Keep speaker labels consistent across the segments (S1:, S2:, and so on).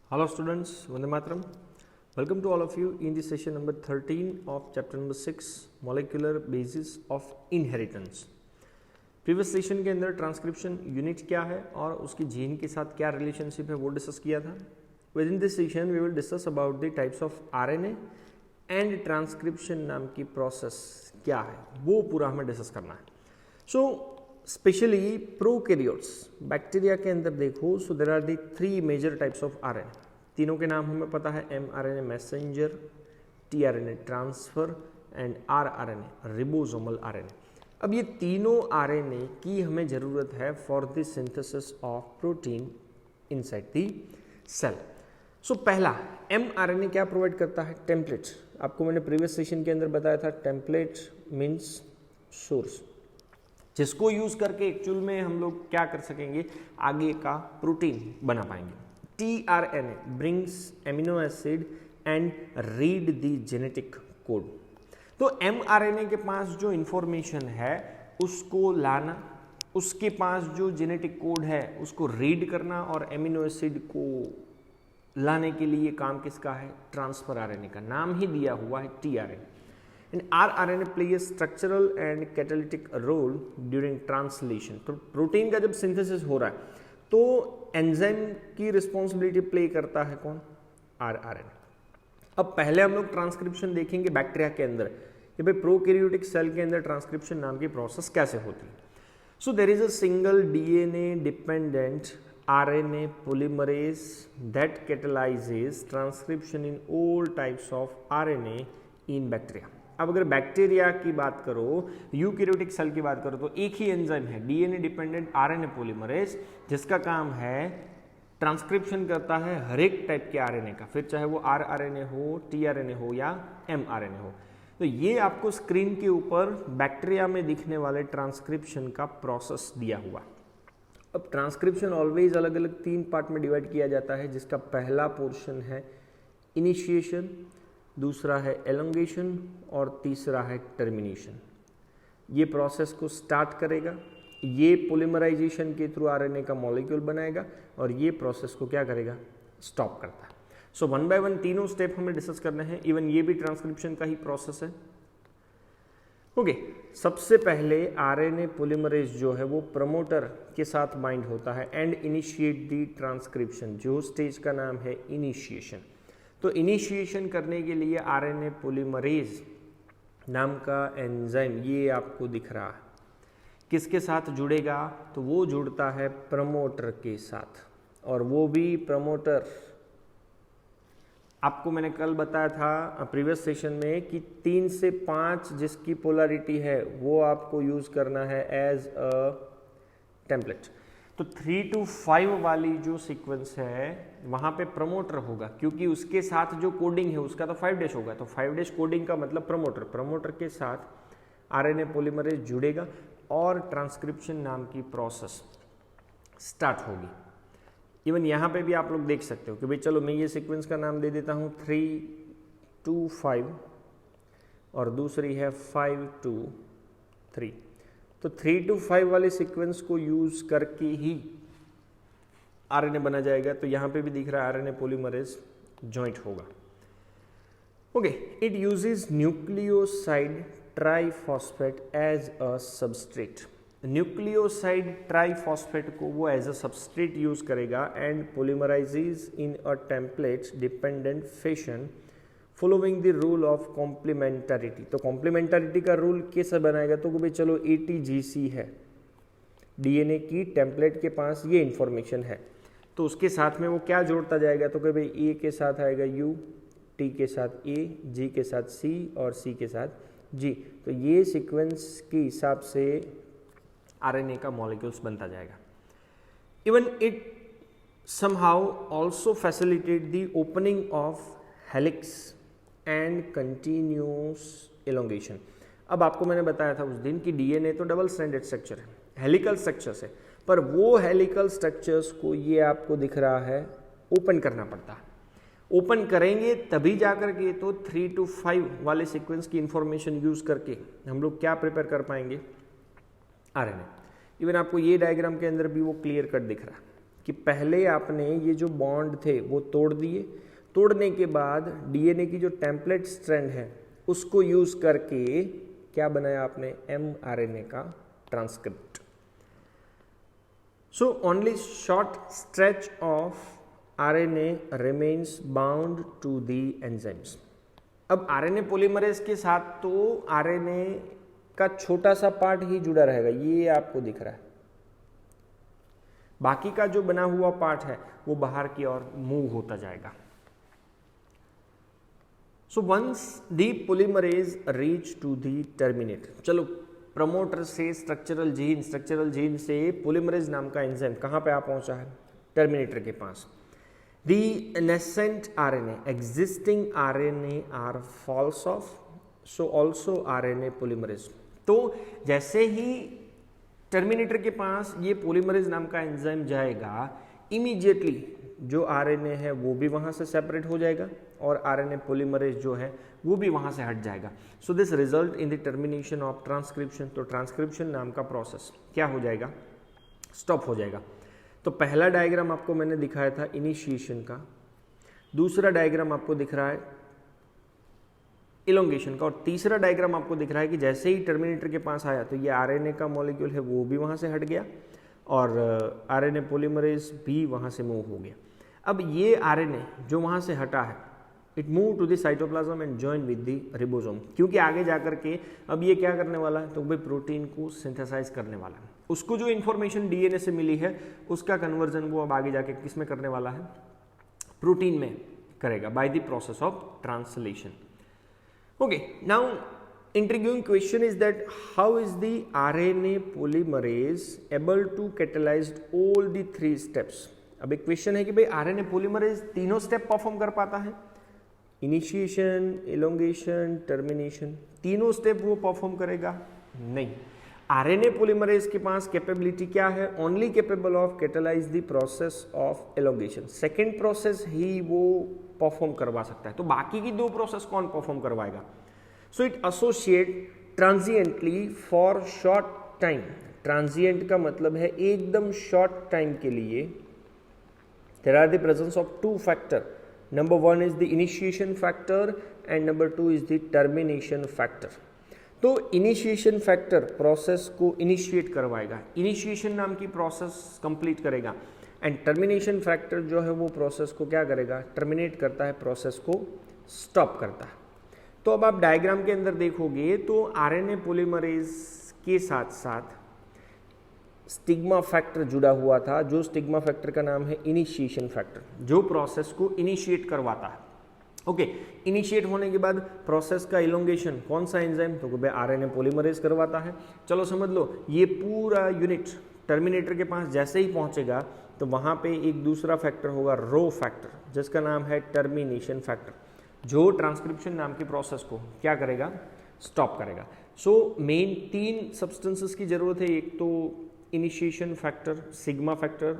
S1: Hello students, Vande Mataram. Welcome to all of you in this session number 13 of chapter number 6 molecular basis of inheritance. Previous session के अंदर transcription unit क्या है और उसकी gene के साथ क्या रिलेशनशिप है वो डिस्कस किया था. Within this session we will discuss about the types of RNA and transcription नाम की प्रोसेस क्या है वो पूरा हमें डिस्कस करना है. सो स्पेशली प्रोकैरियोट्स बैक्टीरिया के अंदर देखो, so there are the three major types of RNA. तीनों के नाम हमें पता है, mRNA messenger, tRNA transfer and rRNA ribosomal RNA. अब ये तीनों आरएनए की हमें ज़रूरत है for the synthesis of protein inside the cell. So पहला एमआरएनए क्या प्रोवाइड करता है? टेम्पलेट. आपको मैंने प्रीवियस सेशन के अंदर बताया था, टेम्पलेट मीन्स सोर्स, जिसको यूज करके एक्चुअल में हम लोग क्या कर सकेंगे, आगे का प्रोटीन बना पाएंगे. TRNA brings amino acid and read the genetic code. तो एमआरएनए के पास जो इंफॉर्मेशन है उसको लाना, उसके पास जो जेनेटिक कोड है उसको रीड करना और एमिनो एसिड को लाने के लिए काम किसका है? ट्रांसफर आरएनए का. नाम ही दिया हुआ है tRNA. And rRNA play a structural and catalytic role during translation. तो प्रोटीन का जब सिंथेसिस हो रहा है तो एंजाइम की रिस्पॉन्सिबिलिटी प्ले करता है कौन? आरआरएनए. अब पहले हम लोग ट्रांसक्रिप्शन देखेंगे बैक्टीरिया के अंदर कि भाई प्रोकैरियोटिक सेल के अंदर ट्रांसक्रिप्शन नाम की प्रोसेस कैसे होती है. So there is a single DNA dependent RNA polymerase that catalyzes transcription in all types of RNA in bacteria. अब अगर बैक्टीरिया की बात करो, यूकैरियोटिक सेल की बात करो, तो एक ही एंजाइम है डीएनए डिपेंडेंट आरएनए पॉलीमरेज, जिसका काम है ट्रांसक्रिप्शन करता है हर एक टाइप के आरएनए का, फिर चाहे वो आरआरएनए हो, टीआरएनए हो या एमआरएनए हो. तो ये आपको स्क्रीन के ऊपर बैक्टीरिया में दिखने वाले ट्रांसक्रिप्शन का प्रोसेस दिया हुआ. अब ट्रांसक्रिप्शन ऑलवेज अलग अलग तीन पार्ट में डिवाइड किया जाता है, जिसका पहला पोर्शन है इनिशिएशन, दूसरा है एलोंगेशन और तीसरा है टर्मिनेशन. ये प्रोसेस को स्टार्ट करेगा, ये पॉलीमराइजेशन के थ्रू आरएनए का मॉलिक्यूल बनाएगा और ये प्रोसेस को क्या करेगा? स्टॉप करता है. सो वन बाय वन तीनों स्टेप हमें डिस्कस करने हैं. इवन ये भी ट्रांसक्रिप्शन का ही प्रोसेस है. ओके, सबसे पहले आरएनए पॉलीमरेज जो है वो प्रमोटर के साथ बाइंड होता है एंड इनिशिएट द ट्रांसक्रिप्शन. जो स्टेज का नाम है इनिशिएशन. तो इनिशिएशन करने के लिए आरएनए पॉलीमरेज नाम का एंजाइम ये आपको दिख रहा है, किसके साथ जुड़ेगा? तो वो जुड़ता है प्रमोटर के साथ. और वो भी प्रमोटर आपको मैंने कल बताया था प्रीवियस सेशन में कि 3 से 5 जिसकी पोलैरिटी है वो आपको यूज करना है एज अ टेम्पलेट. तो 3 to 5 वाली जो सीक्वेंस है वहां पे प्रमोटर होगा, क्योंकि उसके साथ जो कोडिंग है उसका तो 5' होगा. तो 5' कोडिंग का मतलब प्रमोटर. प्रमोटर के साथ आरएनए पॉलीमरेज जुड़ेगा और ट्रांसक्रिप्शन नाम की प्रोसेस स्टार्ट होगी. इवन यहाँ पे भी आप लोग देख सकते हो कि भाई चलो मैं ये सीक्वेंस का नाम दे देता हूँ 3 to 5 और दूसरी है 5 to 3. तो 3 to 5 वाले सीक्वेंस को यूज करके ही आरएनए बना जाएगा. तो यहाँ पे भी दिख रहा है आरएनए पॉलीमरेज जॉइंट होगा. Okay, it uses nucleoside triphosphate as a substrate. Nucleoside triphosphate को वो एज अ सबस्ट्रेट यूज करेगा and polymerises in a template dependent fashion following the rule of complementarity. तो कॉम्प्लीमेंटरिटी का रूल कैसे बनाएगा? तो भाई चलो ATGC है, डीएनए की टेम्पलेट के पास ये इंफॉर्मेशन है, तो उसके साथ में वो क्या जोड़ता जाएगा? तो भाई ए के साथ आएगा U, T के साथ A, G के साथ C और C के साथ G. तो ये सीक्वेंस के हिसाब से आरएनए का मॉलिक्यूल्स बनता जाएगा. Even it somehow also facilitate the opening of helix and continuous elongation. अब आपको मैंने बताया था उस दिन कि डीएनए तो डबल स्ट्रैंडेड स्ट्रक्चर है, हेलिकल स्ट्रक्चर्स है, पर वो हेलिकल स्ट्रक्चर्स को ये आपको दिख रहा है ओपन करना पड़ता है. ओपन करेंगे तभी जाकर के तो 3 to 5 वाले सीक्वेंस की इंफॉर्मेशन यूज करके हम लोग क्या प्रिपेयर कर पाएंगे? आरएनए. इवन आपको ये डायग्राम के अंदर भी वो क्लियर कट दिख रहा है कि पहले आपने ये जो बॉन्ड थे वो तोड़ दिए, तोड़ने के बाद डीएनए की जो टेम्पलेट स्ट्रैंड है उसको यूज करके क्या बनाया आपने, mRNA का transcript. So only short stretch of RNA remains bound to the enzymes। अब RNA पोलीमरेज के साथ तो RNA का छोटा सा पार्ट ही जुड़ा रहेगा, ये आपको दिख रहा है, बाकी का जो बना हुआ पार्ट है वो बाहर की ओर मूव होता जाएगा। So once the polymerase reach to the terminator, चलो प्रमोटर से स्ट्रक्चरल जीन से पोलीमरेज नाम का एंजाइम कहाँ पे आ पहुंचा है, टर्मिनेटर के पास। The nascent RNA, existing RNA are false off, so also RNA polymerase। तो जैसे ही टर्मिनेटर के पास ये पोलीमरेज नाम का एंजाइम जाएगा, इमीडिएटली जो RNA है वो भी वहां से सेपरेट हो जाएगा और RNA पोलीमरेज जो है वो भी वहां से हट जाएगा। So this result in the termination of transcription. तो ट्रांसक्रिप्शन नाम का प्रोसेस क्या हो जाएगा, स्टॉप हो जाएगा। तो पहला डायग्राम आपको मैंने दिखाया था इनिशिएशन का, दूसरा डायग्राम आपको दिख रहा है इलोंगेशन का, और तीसरा डायग्राम आपको दिख रहा है कि जैसे ही टर्मिनेटर के पास आया तो ये आरएनए का मॉलिक्यूल है वो भी वहां से हट गया और आरएनए पॉलीमरेज भी वहां से मूव हो गया। अब ये आरएनए जो वहां से हटा है, it move to the cytoplasm and join with the ribosome, क्योंकि आगे जाकर के अब ये क्या करने वाला है, तो भाई प्रोटीन को सिंथेसाइज करने वाला है। उसको जो इन्फॉर्मेशन डीएनए से मिली है उसका कन्वर्जन वो अब आगे जाके किस में करने वाला है, प्रोटीन में करेगा by the process of translation. Okay, now intriguing question is that how is the RNA polymerase able to catalyze all the three steps। अब एक क्वेश्चन है कि भाई RNA polymerase तीनों स्टेप परफॉर्म कर पाता है, इनिशिएशन, इलोंगेशन, टर्मिनेशन, तीनों स्टेप वो परफॉर्म करेगा? नहीं। RNA polymerase के पास कैपेबिलिटी क्या है, only capable of catalyse the process of elongation, second process ही वो परफॉर्म करवा सकता है। तो बाकी की दो प्रोसेस कौन परफॉर्म करवाएगा? So it associate transiently for short time. Transient का मतलब है एकदम शॉर्ट टाइम के लिए। There are the presence of two factor, number one is the initiation factor and number two is the termination factor. तो initiation factor process को initiate करवाएगा, initiation नाम की प्रोसेस कंप्लीट करेगा, एंड टर्मिनेशन फैक्टर जो है वो प्रोसेस को क्या करेगा, टर्मिनेट करता है, प्रोसेस को स्टॉप करता है। तो अब आप डायग्राम के अंदर देखोगे तो आरएनए पॉलीमरेज के साथ साथ स्टिग्मा फैक्टर जुड़ा हुआ था, जो स्टिग्मा फैक्टर का नाम है इनिशिएशन फैक्टर, जो प्रोसेस को इनिशिएट करवाता है। ओके, इनिशिएट होने के बाद प्रोसेस का इलोंगेशन कौन सा एंजाइम, तो आरएनए पॉलीमरेज करवाता है। चलो समझ लो, ये पूरा यूनिट टर्मिनेटर के पास जैसे ही पहुंचेगा तो वहां पे एक दूसरा फैक्टर होगा, रो फैक्टर, जिसका नाम है टर्मिनेशन फैक्टर, जो ट्रांसक्रिप्शन नाम की प्रोसेस को क्या करेगा, स्टॉप करेगा। सो मेन तीन सब्सटेंसेस की जरूरत है, एक तो initiation factor, sigma factor,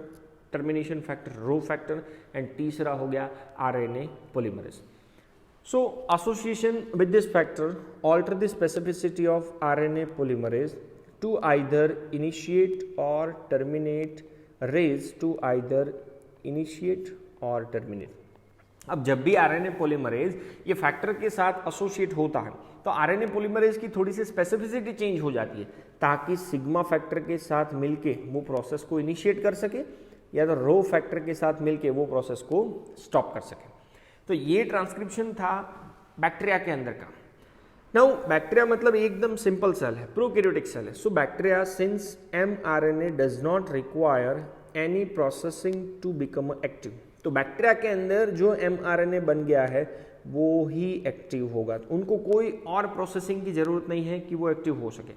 S1: termination factor, rho factor, and तीसरा हो गया RNA polymerase. So association with this factor alter the specificity of RNA polymerase to either initiate और टर्मिनेट, रेज टू आइदर इनिशिएट और टर्मिनेट। अब जब भी आरएनए पॉलीमरेज ये फैक्टर के साथ एसोसिएट होता है तो आरएनए पॉलीमरेज की थोड़ी सी स्पेसिफिसिटी चेंज हो जाती है, ताकि सिग्मा फैक्टर के साथ मिलके वो प्रोसेस को इनिशिएट कर सके या तो रो फैक्टर के साथ मिलके वो प्रोसेस को स्टॉप कर सके। तो ये ट्रांसक्रिप्शन था बैक्टीरिया के अंदर का। नाउ बैक्टीरिया मतलब एकदम सिंपल सेल है, प्रोकैरियोटिक सेल है। So bacteria since mRNA does not require any processing to become active, तो बैक्टीरिया के अंदर जो mRNA बन गया है वो ही एक्टिव होगा, उनको कोई और प्रोसेसिंग की जरूरत नहीं है कि वो एक्टिव हो सके।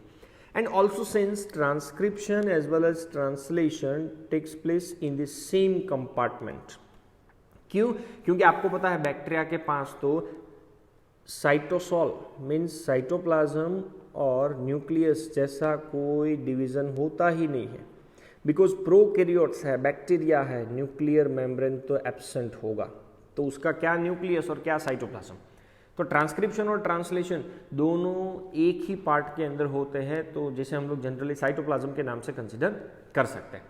S1: And also since transcription as well as translation takes place in the same compartment. क्यों? क्योंकि आपको पता है बैक्टीरिया के पास तो साइटोसॉल मीन्स साइटोप्लाज्म और न्यूक्लियस जैसा कोई डिवीजन होता ही नहीं है, बिकॉज प्रोकैरियोट्स है, बैक्टीरिया है, न्यूक्लियर मेम्ब्रेन तो एब्सेंट होगा, तो उसका क्या न्यूक्लियस और क्या साइटोप्लाज्म। तो ट्रांसक्रिप्शन और ट्रांसलेशन दोनों एक ही पार्ट के अंदर होते हैं, तो जिसे हम लोग जनरली साइटोप्लाज्म के नाम से कंसिडर कर सकते हैं।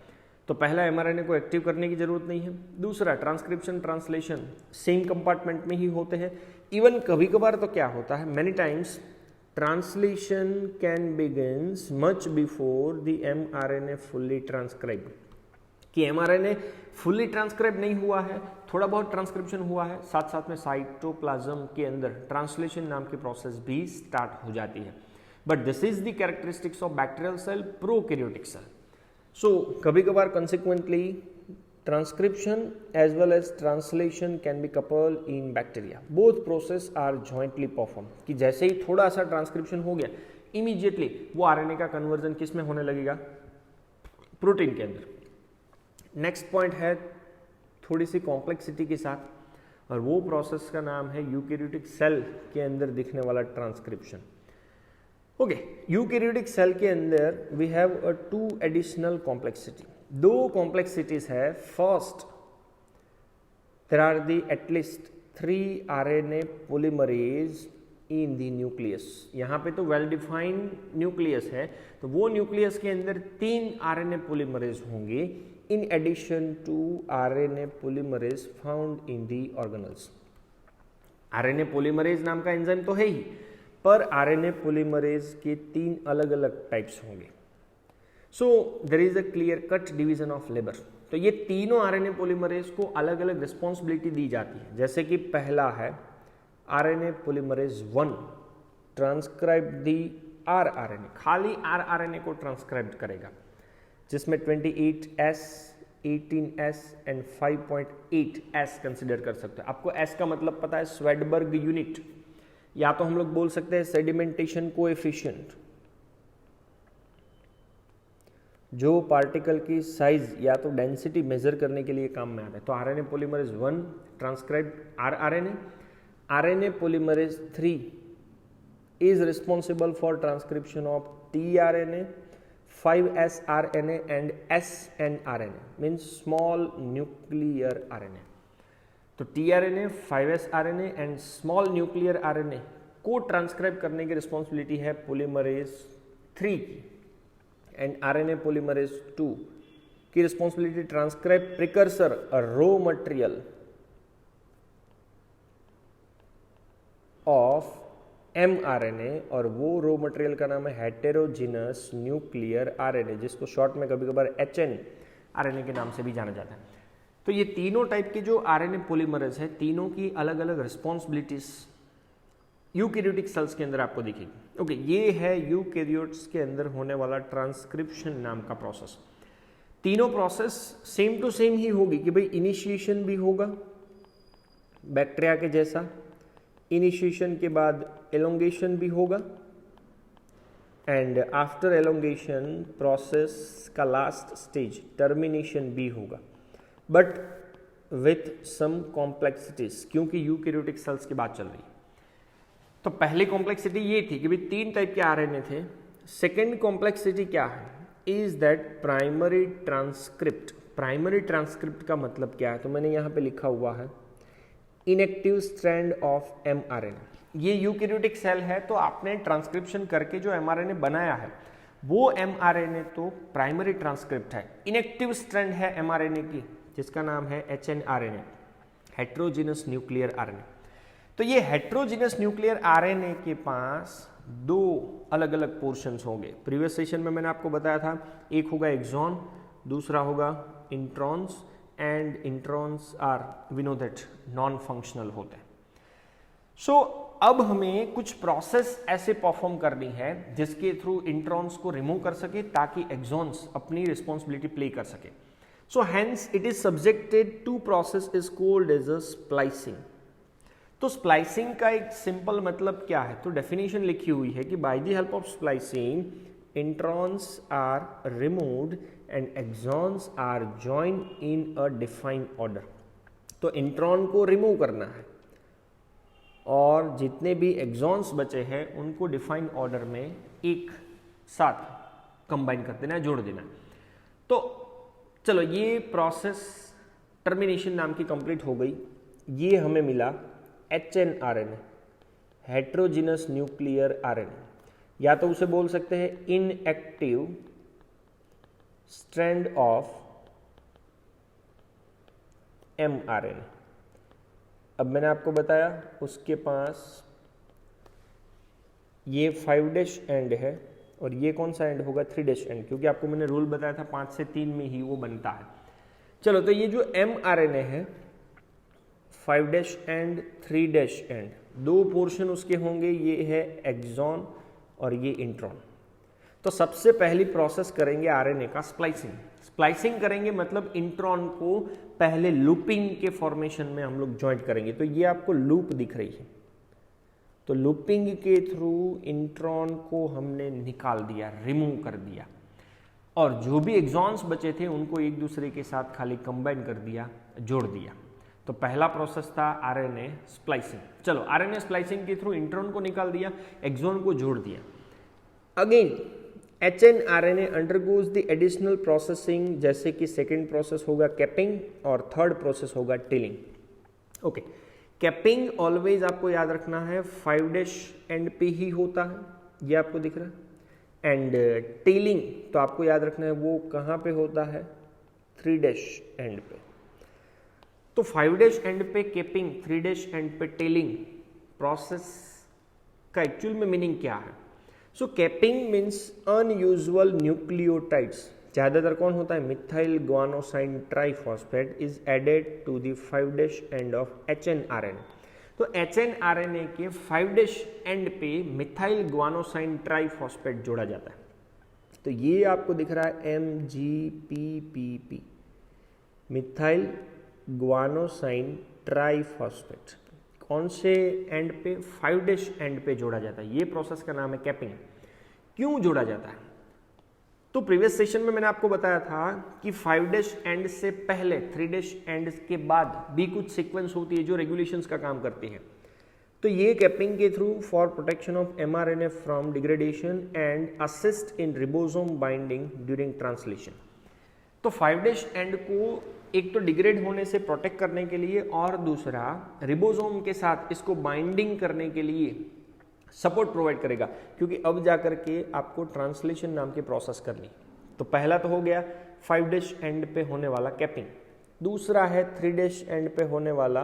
S1: तो पहला एमआरएनए को एक्टिव करने की जरूरत नहीं है। दूसरा, ट्रांसक्रिप्शन ट्रांसलेशन सेम कंपार्टमेंट में ही होते हैं। इवन कभी कभार तो क्या होता है, many times translation can begins much before the mRNA fully transcribed, कि एमआरएनए फुल्ली ट्रांसक्राइब नहीं हुआ है, थोड़ा बहुत ट्रांसक्रिप्शन हुआ है, साथ साथ में साइटोप्लाज्म के अंदर ट्रांसलेशन नाम की प्रोसेस भी स्टार्ट हो जाती है। But this is the characteristics of bacterial cell, prokaryotic cell. So कभी कभार consequently transcription as well as translation can be coupled in bacteria. Both process are jointly performed. कि जैसे ही थोड़ा सा ट्रांसक्रिप्शन हो गया, इमीडिएटली वो आरएनए का कन्वर्जन किस में होने लगेगा, प्रोटीन के अंदर। नेक्स्ट पॉइंट है थोड़ी सी कॉम्प्लेक्सिटी के साथ, और वो प्रोसेस का नाम है यूकैरियोटिक सेल के अंदर दिखने वाला ट्रांसक्रिप्शन। ओके, यूकैरियोटिक सेल के अंदर we have a 2 additional complexity, 2 complexities है। First, there are the at least 3 RNA polymerase in the nucleus. यहाँ पे तो वेल डिफाइंड न्यूक्लियस है, तो वो न्यूक्लियस के अंदर 3 आरएनए पॉलीमरेज होंगे in addition to RNA polymerase found in the organelles. RNA polymerase नाम का एंजाइम तो है ही, पर आरएनए पॉलीमरेज के 3 अलग अलग टाइप्स होंगे। So there is a clear cut division of labour. तो ये तीनों आरएनए पॉलीमरेज को अलग अलग रिस्पॉन्सिबिलिटी दी जाती है। जैसे कि पहला है आरएनए पॉलीमरेज 1, ट्रांसक्राइब दी आरआरएनए, खाली आरआरएनए को ट्रांसक्राइब करेगा, जिसमें 28S, 18S and 5.8S consider कर सकते हैं। आपको S का मतलब पता है, स्वेडबर्ग यूनिट, या तो हम लोग बोल सकते हैं सेडिमेंटेशन कोएफिशिएंट, जो पार्टिकल की साइज या तो डेंसिटी मेजर करने के लिए काम में आता है। तो RNA polymerase 1 transcribe rRNA, RNA polymerase 3 is responsible for transcription of tRNA, 5S RNA and snRNA, means small nuclear RNA। तो tRNA, 5S RNA and small nuclear RNA को ट्रांसक्राइब करने की रिस्पॉन्सिबिलिटी है पॉलीमरेज 3 की, एंड RNA पॉलीमरेज 2 की responsibility transcribe precursor raw material of mRNA, और वो raw material का नाम है हेटेरोजिनस न्यूक्लियर RNA, जिसको शॉर्ट में कभी कभार HNRNA के नाम से भी जाना जाता है। तो ये तीनों टाइप के जो आरएनए पॉलीमरेज है, तीनों की अलग अलग रिस्पॉन्सिबिलिटीज यूकैरियोटिक सेल्स के अंदर आपको दिखेगी। ओके, ये है यूकैरियोट्स के अंदर होने वाला ट्रांसक्रिप्शन नाम का प्रोसेस। तीनों प्रोसेस सेम टू सेम ही होगी कि भाई इनिशिएशन भी होगा बैक्टीरिया के जैसा, इनिशिएशन के बाद एलोंगेशन भी होगा, एंड आफ्टर एलोंगेशन प्रोसेस का लास्ट स्टेज टर्मिनेशन भी होगा, बट विथ सम कॉम्प्लेक्सिटीज, क्योंकि यूकैरियोटिक सेल्स की बात चल रही है। तो पहली कॉम्प्लेक्सिटी ये थी कि भाई 3 टाइप के आरएनए थे। सेकेंड कॉम्प्लेक्सिटी क्या है, is that primary transcript. Primary transcript का मतलब क्या है, तो मैंने यहाँ पे लिखा हुआ है इनएक्टिव स्ट्रैंड ऑफ एमआरएनए। ये यूकैरियोटिक सेल है, तो आपने ट्रांसक्रिप्शन करके जो एमआरएनए बनाया है वो एमआरएनए तो प्राइमरी ट्रांसक्रिप्ट है। इनएक्टिव स्ट्रैंड है एमआरएनए की, जिसका नाम है एचएनआरएनए, हेटेरोजेनस न्यूक्लियर आरएनए। तो ये हेटेरोजेनस न्यूक्लियर आरएनए के पास 2 अलग अलग पोर्शंस होंगे। प्रीवियस सेशन में मैंने आपको बताया था, एक होगा एक्सॉन, दूसरा होगा introns, and introns are we know that non functional होते हैं। सो अब हमें कुछ प्रोसेस ऐसे परफॉर्म करनी है जिसके थ्रू इंट्रॉन्स को रिमूव कर सके, ताकि एक्सॉन्स अपनी रिस्पॉन्सिबिलिटी प्ले कर सके। So hence it is subjected to process is called as a splicing. तो स्प्लाइसिंग का एक सिंपल मतलब क्या है, तो डेफिनेशन लिखी हुई है कि by the help of splicing introns are removed and exons are joined in a defined order. तो इंट्रॉन को रिमूव करना है और जितने भी एक्सॉन्स बचे हैं उनको डिफाइंड ऑर्डर में एक साथ कंबाइन कर देना है, जोड़ देना है। तो चलो, ये प्रोसेस टर्मिनेशन नाम की कंप्लीट हो गई। ये हमें मिला एचएनआरएनए, हेटेरोजेनस न्यूक्लियर आरएनए, या तो उसे बोल सकते हैं इनएक्टिव स्ट्रैंड ऑफ mRNA। अब मैंने आपको बताया उसके पास ये 5' एंड है और ये कौन सा एंड होगा 3' एंड, क्योंकि आपको मैंने रूल बताया था 5 से 3 में ही वो बनता है। चलो तो ये जो mRNA है 5' एंड 3' एंड, दो पोर्शन उसके होंगे, ये है एक्सॉन और ये इंट्रॉन। तो सबसे पहली प्रोसेस करेंगे आरएनए का स्प्लाइसिंग। स्प्लाइसिंग करेंगे मतलब इंट्रॉन को पहले लूपिंग के फॉर्मेशन में हम लोग ज्वाइंट करेंगे। तो ये आपको लूप दिख रही है, तो लूपिंग के थ्रू इंट्रॉन को हमने निकाल दिया, रिमूव कर दिया, और जो भी एक्सॉन्स बचे थे उनको एक दूसरे के साथ खाली कंबाइन कर दिया, जोड़ दिया। तो पहला प्रोसेस था आरएनए स्प्लाइसिंग। चलो आरएनए स्प्लाइसिंग के थ्रू इंट्रॉन को निकाल दिया, एक्सॉन को जोड़ दिया। Again HNRNA undergoes the additional processing, जैसे कि सेकेंड प्रोसेस होगा कैपिंग और थर्ड प्रोसेस होगा टेलिंग। ओके, कैपिंग ऑलवेज आपको याद रखना है 5' एंड पे ही होता है, ये आपको दिख रहा है। एंड टेलिंग तो आपको याद रखना है वो कहाँ पे होता है 3' एंड पे। तो 5' एंड पे कैपिंग, 3' एंड पे टेलिंग प्रोसेस का एक्चुअल में मीनिंग क्या है? So capping means unusual nucleotides, ज़्यादातर कौन होता है methyl guanosine triphosphate is added to the 5' end of HNRNA। तो HNRNA के 5' एंड पे मिथाइल ग्वानोसाइन ट्राइफॉस्फेट जोड़ा जाता है। तो ये आपको दिख रहा है MGPPP, मिथाइल ग्वानोसाइन ट्राइफॉस्फेट। कौन से एंड पे 5' एंड पे जोड़ा जाता है, ये प्रोसेस का नाम है कैपिंग। क्यों जोड़ा जाता है? तो प्रीवियस सेशन में मैंने आपको बताया था कि 5' एंड से पहले 3' एंड के बाद भी कुछ सीक्वेंस होती है जो रेगुलेशंस का काम करती है। तो ये कैपिंग के through for protection of mRNA from degradation and assist in ribosome binding during translation. तो 5' एंड को एक तो डिग्रेड होने से प्रोटेक्ट करने के लिए और दूसरा रिबोसोम के साथ इसको बाइंडिंग करने के लिए सपोर्ट प्रोवाइड करेगा, क्योंकि अब जाकर के आपको ट्रांसलेशन नाम की प्रोसेस करनी। तो पहला तो हो गया 5' एंड पे होने वाला कैपिंग, दूसरा है 3' एंड पे होने वाला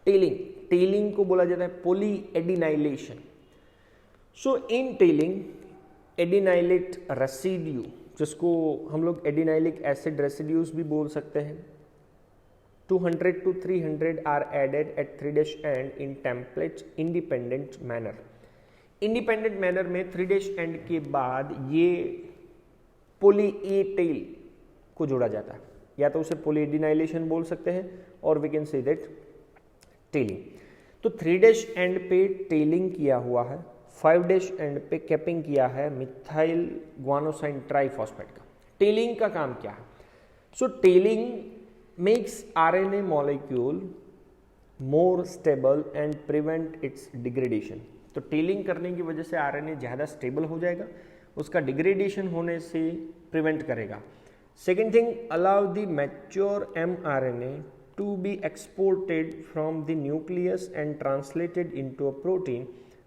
S1: टेलिंग। टेलिंग को बोला जाता है poly adenylation. So in telling adenylate residue, जिसको हम लोग एडिनाइलिक एसिड रेसिड्यूज भी बोल सकते हैं, 200 to 300 are added at 3' end in template independent manner. Independent manner में 3' एंड के बाद ये पॉली ए टेल को जोड़ा जाता है, या तो उसे पॉली एडिनाइलेशन बोल सकते हैं और we can say that tailing. तो 3' एंड पे टेलिंग किया हुआ है, 5' एंड पे कैपिंग किया है मिथाइल ग्वानोसाइन ट्राइफॉस्फेट का। टेलिंग का काम क्या है? So tailing makes RNA molecule more stable and prevent its degradation. तो टेलिंग करने की वजह से आरएनए ज़्यादा स्टेबल हो जाएगा, उसका डिग्रेडेशन होने से प्रिवेंट करेगा। Second thing, allow the mature mRNA to be exported from the nucleus and translated into a protein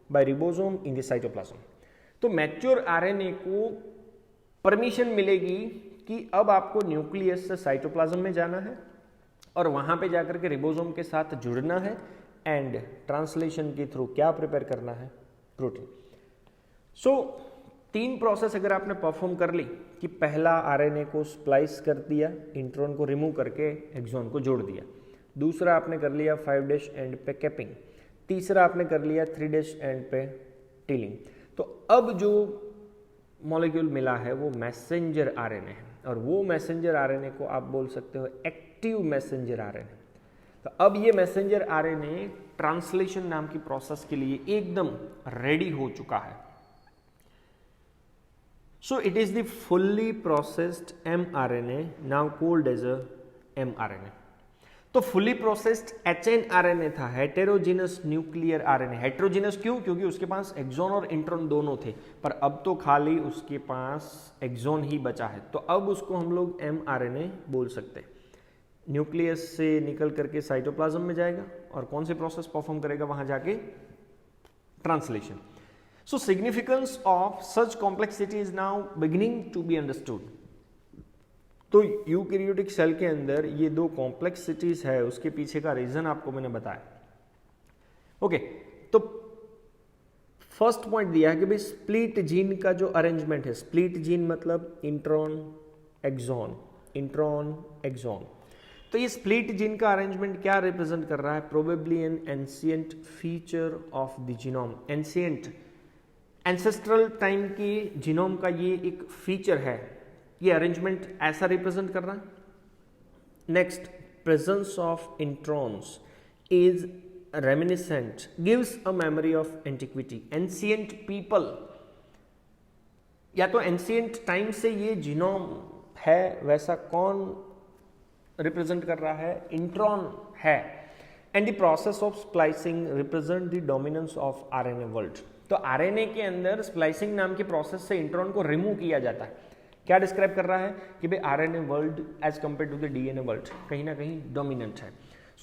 S1: by ribosome in the cytoplasm. तो मैच्योर आरएनए को परमिशन मिलेगी कि अब आपको न्यूक्लियस से साइटोप्लाज्म में जाना है और वहां पे जाकर के रिबोसोम के साथ जुड़ना है एंड ट्रांसलेशन के थ्रू क्या प्रिपेयर करना है, प्रोटीन। सो 3 प्रोसेस अगर आपने परफॉर्म कर ली कि पहला आरएनए को स्प्लाइस कर दिया, इंट्रॉन को रिमूव करके एक्सॉन को जोड़ दिया, दूसरा आपने कर लिया 5' एंड पे कैपिंग, तीसरा आपने कर लिया 3' एंड पे टेलिंग। तो अब जो मॉलिक्यूल मिला है वो मैसेंजर आरएनए है, और वो मैसेंजर आरएनए को आप बोल सकते हो एक्टिव मैसेंजर आरएनए। तो अब ये मैसेंजर आरएनए ट्रांसलेशन नाम की प्रोसेस के लिए एकदम रेडी हो चुका है। So it is the fully processed mRNA now called as a mRNA। तो फुली प्रोसेस्ड HNRNA था, हेटेरोजीनस न्यूक्लियर आरएनए। हेटेरोजीनस क्यों? क्योंकि उसके पास एक्सॉन और इंट्रॉन दोनों थे, पर अब तो खाली उसके पास एक्सॉन ही बचा है, तो अब उसको हम लोग mRNA बोल सकते हैं। न्यूक्लियस से निकल करके साइटोप्लाज्म में जाएगा और कौन सी प्रोसेस परफॉर्म करेगा वहां जाके, translation. So significance of such complexity is now beginning to be understood. तो यूकैरियोटिक सेल के अंदर ये दो कॉम्प्लेक्सिटीज है, उसके पीछे का रीजन आपको मैंने बताया। ओके, तो फर्स्ट पॉइंट दिया है कि भाई स्प्लिट जीन का जो अरेंजमेंट है, स्प्लिट जीन मतलब इंट्रॉन एक्सॉन, इंट्रॉन एक्सॉन। तो ये स्प्लिट जीन का अरेंजमेंट क्या रिप्रेजेंट कर रहा है? Probably N ancient feature of the genome, ancient ancestral time के जीनोम का ये एक फीचर है, ये अरेंजमेंट ऐसा रिप्रेजेंट कर रहा है। Next, presence of introns is reminiscent, gives a memory of antiquity. Ancient people, या तो एंशिएंट टाइम से ये जीनोम है, वैसा कौन रिप्रेजेंट कर रहा है? इंट्रॉन है। And the process of splicing represent the dominance of RNA world. तो आरएनए के अंदर स्प्लाइसिंग नाम के प्रोसेस से इंट्रॉन को रिमूव किया जाता है। क्या डिस्क्राइब कर रहा है कि भाई RNA world as compare to the DNA world कहीं ना कहीं डोमिनेंट है।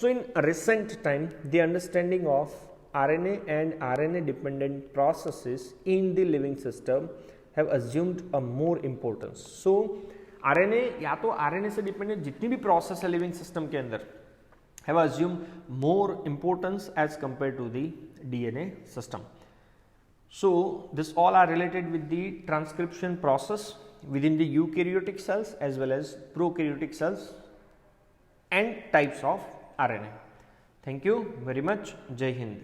S1: So in recent time the understanding of RNA and RNA dependent processes in the living system have assumed a more importance. सो आरएनए या तो RNA से dependent जितनी भी प्रोसेस है लिविंग सिस्टम के अंदर have assumed more importance as compare to the DNA system. So this all are related with the transcription process within the eukaryotic cells as well as prokaryotic cells and types of RNA. Thank you very much. Jai Hind.